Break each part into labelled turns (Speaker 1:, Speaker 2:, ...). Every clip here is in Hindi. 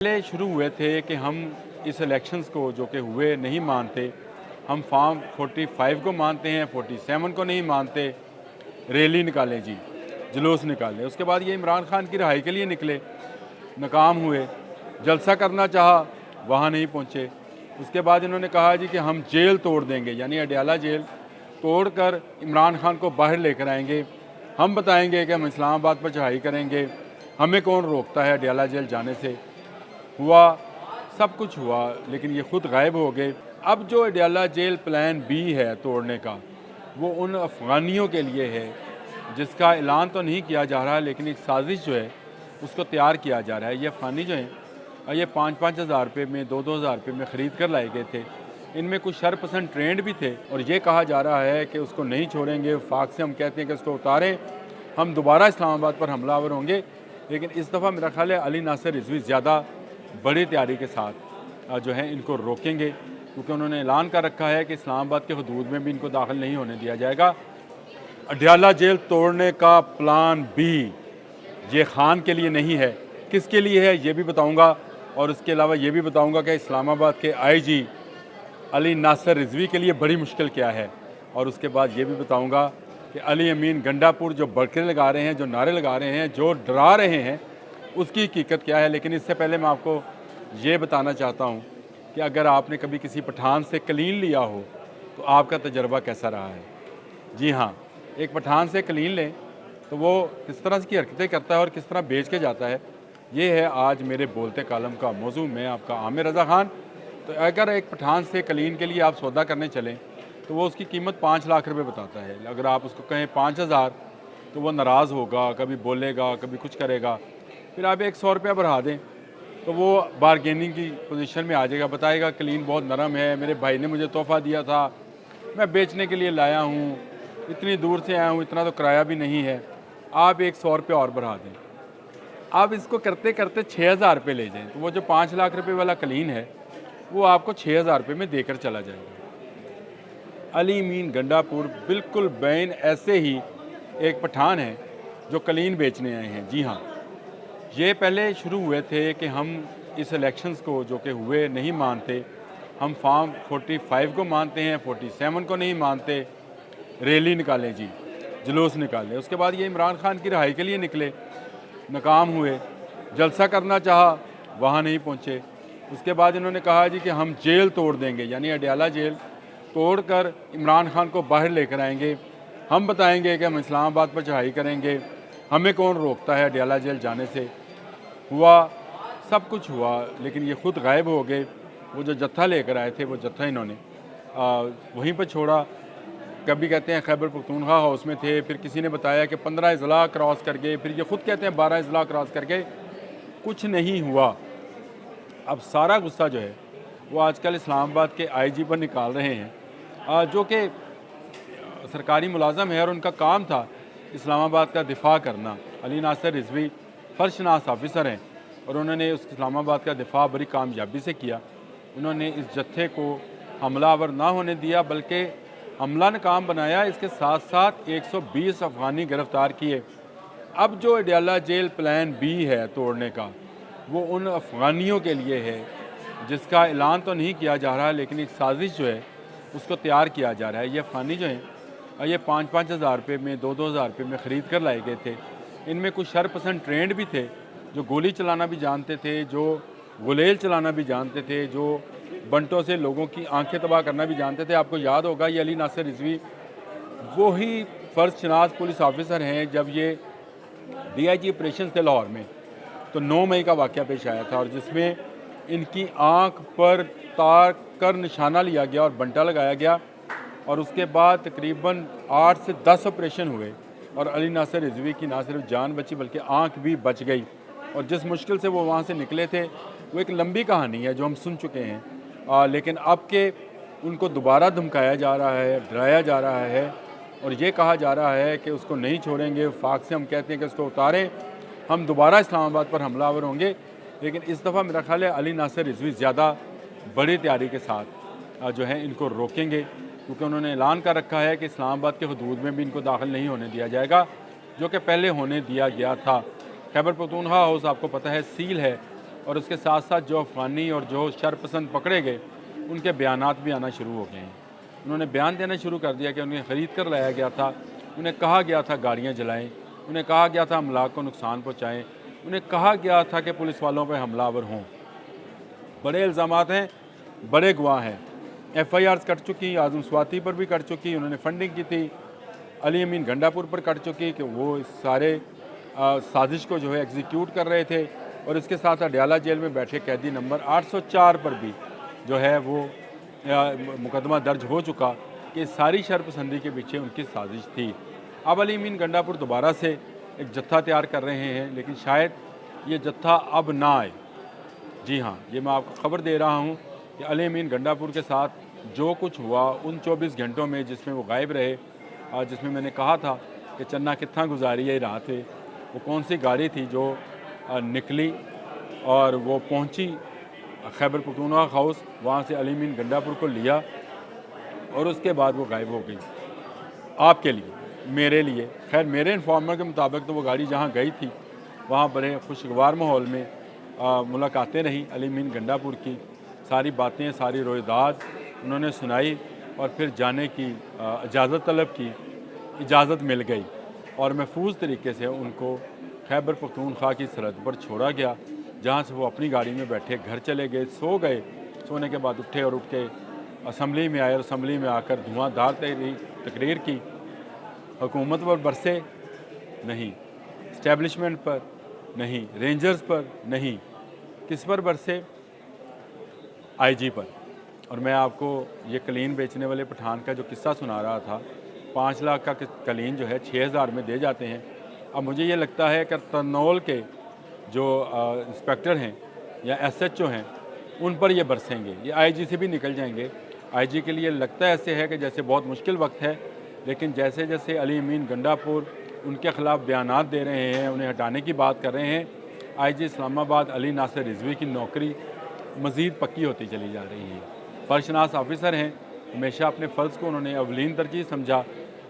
Speaker 1: पहले शुरू हुए थे कि हम इस इलेक्शंस को जो कि हुए नहीं मानते। हम फॉर्म 45 को मानते हैं, 47 को नहीं मानते। रैली निकालें जी, जुलूस निकालें। उसके बाद ये इमरान खान की रिहाई के लिए निकले, नाकाम हुए। जलसा करना चाहा, वहाँ नहीं पहुँचे। उसके बाद इन्होंने कहा जी कि हम जेल तोड़ देंगे, यानी अडयाला जेल तोड़ कर इमरान खान को बाहर लेकर आएंगे। हम बताएंगे कि हम इस्लामाबाद पर चढ़ाई करेंगे, हमें कौन रोकता है अडयाला जेल जाने से। हुआ, सब कुछ हुआ, लेकिन ये खुद गायब हो गए। अब जो अडयाला जेल प्लान बी है तोड़ने का, वो उन अफ़गानियों के लिए है जिसका ऐलान तो नहीं किया जा रहा, लेकिन एक साजिश जो है उसको तैयार किया जा रहा है। ये अफ़गानी जो हैं, ये 5-5 हज़ार रुपये में, 2-2 हज़ार रुपये में ख़रीद कर लाए गए थे। इनमें कुछ शरपसंद ट्रेंड भी थे और ये कहा जा रहा है कि उसको नहीं छोड़ेंगे। वफाक से हम कहते हैं कि उसको उतारें, हम दोबारा इस्लामाबाद पर हमलावर होंगे। लेकिन इस दफ़ा मेरा ख्याल है अली नासिर रिजवी ज़्यादा बड़ी तैयारी के साथ जो है इनको रोकेंगे, क्योंकि उन्होंने ऐलान कर रखा है कि इस्लामाबाद के हदूद में भी इनको दाखिल नहीं होने दिया जाएगा। अडयाला जेल तोड़ने का प्लान बी ये खान के लिए नहीं है, किसके लिए है ये भी बताऊंगा। और उसके अलावा ये भी बताऊंगा कि इस्लामाबाद के आईजी अली नासिर रिजवी के लिए बड़ी मुश्किल क्या है। और उसके बाद ये भी बताऊंगा कि अली अमीन गंडापुर जो बड़के लगा रहे हैं, जो नारे लगा रहे हैं, जो डरा रहे हैं, उसकी हकीकत क्या है। लेकिन इससे पहले मैं आपको ये बताना चाहता हूँ कि अगर आपने कभी किसी पठान से कलीन लिया हो तो आपका तजर्बा कैसा रहा है। जी हाँ, एक पठान से कलीन लें तो वो किस तरह की हरकतें करता है और किस तरह बेच के जाता है, ये है आज मेरे बोलते कालम का मौजू। मैं आपका आमिर रज़ा ख़ान। तो अगर एक पठान से कलीन के लिए आप सौदा करने चलें तो वो उसकी कीमत 5 लाख रुपये बताता है। अगर आप उसको कहें 5,000 तो वो नाराज़ होगा, कभी बोलेगा, कभी कुछ करेगा। फिर आप 100 रुपया बढ़ा दें तो वो बारगेनिंग की पोजीशन में आ जाएगा, बताएगा कलीन बहुत नरम है, मेरे भाई ने मुझे तोहफ़ा दिया था, मैं बेचने के लिए लाया हूँ, इतनी दूर से आया हूँ, इतना तो किराया भी नहीं है। आप 100 रुपये और बढ़ा दें। आप इसको करते करते 6,000 रुपये ले जाएँ तो वो जो 5 लाख रुपये वाला कलीन है वो आपको 6,000 रुपये में देकर चला जाएगा। अली मीन गंडापुर बिल्कुल बैन ऐसे ही एक पठान है जो कलीन बेचने आए हैं। जी हाँ, ये पहले शुरू हुए थे कि हम इस इलेक्शंस को जो कि हुए नहीं मानते। हम फॉर्म 45 को मानते हैं, 47 को नहीं मानते। रैली निकालें जी, जुलूस निकालें। उसके बाद ये इमरान खान की रिहाई के लिए निकले, नाकाम हुए। जलसा करना चाहा, वहाँ नहीं पहुँचे। उसके बाद इन्होंने कहा जी कि हम जेल तोड़ देंगे, यानी अडयाला जेल तोड़ कर इमरान खान को बाहर लेकर आएंगे। हम बताएंगे कि हम इस्लामाबाद पर चढ़ाई करेंगे, हमें कौन रोकता है अडयाला जेल जाने से। हुआ, सब कुछ हुआ, लेकिन ये खुद गायब हो गए। वो जो जत्था लेकर आए थे वो जत्था इन्होंने वहीं पर छोड़ा। कभी कहते हैं खैबर पख्तूनख्वा हाउस में थे, फिर किसी ने बताया कि 15 अजला क्रॉस कर गए, फिर ये खुद कहते हैं 12 अजला क्रॉस कर गए। कुछ नहीं हुआ। अब सारा गुस्सा जो है वो आजकल इस्लामाबाद के आईजी पर निकाल रहे हैं, जो कि सरकारी मुलाजम है और उनका काम था इस्लामाबाद का दिफा करना। अली नासिर रिजवी फर्शनास ऑफिसर हैं और उन्होंने उस इस्लामाबाद का दिफा बड़ी कामयाबी से किया। उन्होंने इस जत्थे को हमलावर ना होने दिया, बल्कि हमला नाकाम बनाया। इसके साथ साथ 120 अफ़गानी गिरफ़्तार किए। अब जो अडयाला जेल प्लान बी है तोड़ने का, वो उन अफ़गानियों के लिए है जिसका ऐलान तो नहीं किया जा रहा, लेकिन एक साजिश जो है उसको तैयार किया जा रहा है। ये अफ़गानी जो हैं, ये 5-5 हज़ार रुपये में, 2-2 हज़ार रुपये में ख़रीद कर लाए गए थे। इनमें कुछ शरपसंद ट्रेंड भी थे, जो गोली चलाना भी जानते थे, जो गुलेल चलाना भी जानते थे, जो बंटों से लोगों की आंखें तबाह करना भी जानते थे। आपको याद होगा ये अली नासिर रिजवी वही फ़र्शनास पुलिस ऑफिसर हैं जब ये DIG ऑपरेशन थे लाहौर में, तो 9 मई का वाक़या पेश आया था और जिसमें इनकी आँख पर तार कर निशाना लिया गया और बंटा लगाया गया। और उसके बाद तकरीबन 8 से 10 ऑपरेशन हुए और अली नासिर रिजवी की ना सिर्फ जान बची बल्कि आँख भी बच गई। और जिस मुश्किल से वो वहाँ से निकले थे वो एक लंबी कहानी है जो हम सुन चुके हैं। लेकिन अब के उनको दोबारा धमकाया जा रहा है, डराया जा रहा है और ये कहा जा रहा है कि उसको नहीं छोड़ेंगे। वफाक से हम कहते हैं कि उसको उतारें, हम दोबारा इस्लामाबाद पर हमलावर होंगे। लेकिन इस दफ़ा मेरा ख्याल है अली नासिर रिजवी ज़्यादा बड़ी तैयारी के साथ जो है इनको रोकेंगे, क्योंकि उन्होंने ऐलान कर रखा है कि इस्लामाबाद के हदूद में भी इनको दाखिल नहीं होने दिया जाएगा, जो कि पहले होने दिया गया था। खैबर पख्तूनख्वा हाउस आपको पता है सील है और उसके साथ साथ जो अफ़गानी और जो शरपसंद पकड़े गए उनके बयानात भी आना शुरू हो गए हैं। उन्होंने बयान देना शुरू कर दिया कि उन्हें ख़रीद कर लाया गया था, उन्हें कहा गया था गाड़ियाँ जलाएँ, उन्हें कहा गया था अमलाक को नुकसान पहुँचाएँ, उन्हें कहा गया था कि पुलिस वालों पर हमलावर हों। बड़े इल्ज़ामात हैं, बड़े गवाह हैं। FIRs कट चुकी, आज़म स्वाति पर भी कट चुकी, उन्होंने फंडिंग की थी। अली अमीन गंडापुर पर कट चुकी कि वो इस सारे साजिश को जो है एग्जीक्यूट कर रहे थे। और इसके साथ अडयाला जेल में बैठे कैदी नंबर 804 पर भी जो है वो मुकदमा दर्ज हो चुका कि सारी शरपसंदी के पीछे उनकी साजिश थी। अब अली अमीन गंडापुर दोबारा से एक जत्था तैयार कर रहे हैं, लेकिन शायद ये जत्था अब ना आए। जी हाँ, ये मैं आपको खबर दे रहा हूँ कि अली अमीन गंडापुर के साथ जो कुछ हुआ उन 24 घंटों में जिसमें वो गायब रहे, जिसमें मैंने कहा था कि चन्ना कितना गुजारी है रात है, वो कौन सी गाड़ी थी जो निकली और वो पहुंची खैबर पख्तूनख्वा हाउस, वहाँ से अली अमीन गंडापुर को लिया और उसके बाद वो गायब हो गई। आपके लिए, मेरे लिए, खैर मेरे इन्फॉर्मर के मुताबिक तो वो गाड़ी जहाँ गई थी वहाँ बड़े खुशगवार माहौल में मुलाकातें रहीं। अली अमीन गंडापुर की सारी बातें, सारी रोयदाद उन्होंने सुनाई और फिर जाने की इजाज़त तलब की, इजाज़त मिल गई और महफूज तरीके से उनको खैबर पख्तूनख्वा की सरहद पर छोड़ा गया, जहाँ से वो अपनी गाड़ी में बैठे घर चले गए, सो गए। सोने के बाद उठे और उठ के असम्बली में आए और असम्बली में आकर धुआंधार तकरीर की। हुकूमत पर बरसे नहीं, इस्टेब्लिशमेंट पर नहीं, रेंजर्स पर नहीं, किस पर बरसे? IG पर। और मैं आपको ये कलीन बेचने वाले पठान का जो किस्सा सुना रहा था, 5 लाख का कलीन जो है 6000 में दे जाते हैं। अब मुझे ये लगता है कि तरनौल के जो इंस्पेक्टर हैं या SHO हैं उन पर ये बरसेंगे, ये IG से भी निकल जाएंगे। IG के लिए लगता है ऐसे है कि जैसे बहुत मुश्किल वक्त है, लेकिन जैसे जैसे अली अमीन गंडापुर उनके ख़िलाफ़ बयानात दे रहे हैं, उन्हें हटाने की बात कर रहे हैं, IG इस्लामाबाद अली नासिर रिजवी की नौकरी मज़ीद पक्की होती चली जा रही है। फ़र्शनास ऑफिसर हैं, हमेशा अपने फ़र्ज़ को उन्होंने अवलीन तरजीह समझा,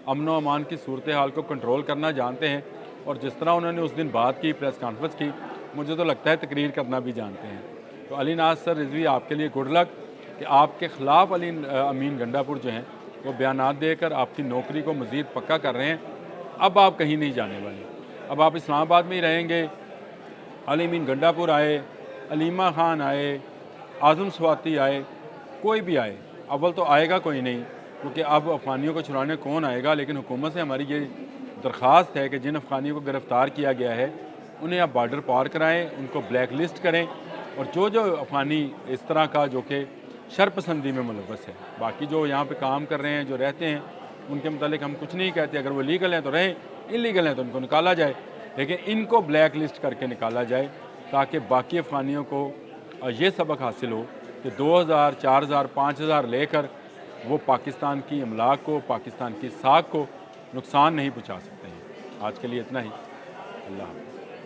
Speaker 1: अमन व अमान की सूरत हाल को कंट्रोल करना जानते हैं और जिस तरह उन्होंने उस दिन बात की, प्रेस कॉन्फ्रेंस की, मुझे तो लगता है तकरीर करना भी जानते हैं। तो अली नासिर रिजवी आपके लिए गुड लक कि आपके ख़िलाफ़ अली अमीन गंडापुर जो हैं वो बयानात देकर आपकी नौकरी को मज़ीद पक्का कर रहे हैं। अब आप कहीं नहीं जाने वाले, अब आप इस्लामाबाद में ही रहेंगे। अली अमीन गंडापुर आए, अलीमा ख़ान आए, आज़म स्वाति आए, कोई भी आए, अव्वल तो आएगा कोई नहीं, क्योंकि अब अफ़गानियों को छुड़ाने कौन आएगा। लेकिन हुकूमत से हमारी ये दरख्वास्त है कि जिन अफ़गानियों को गिरफ़्तार किया गया है उन्हें आप बॉर्डर पार कराएँ, उनको ब्लैक लिस्ट करें और जो जो अफ़गानी इस तरह का जो कि शरपसंदी में मुलव्वस है, बाकी जो यहाँ पे काम कर रहे हैं, जो रहते हैं, उनके मुतालिक हम कुछ नहीं कहते। अगर वो लीगल हैं तो रहें, इलीगल हैं तो उनको निकाला जाए, लेकिन इनको ब्लैक लिस्ट करके निकाला जाए ताकि बाकी अफ़गानियों को ये सबक हासिल हो कि 2000, 4000, 5000 लेकर वो पाकिस्तान की अमलाक को, पाकिस्तान की साख को नुकसान नहीं पहुँचा सकते हैं। आज के लिए इतना ही। अल्लाह हाफ़िज़।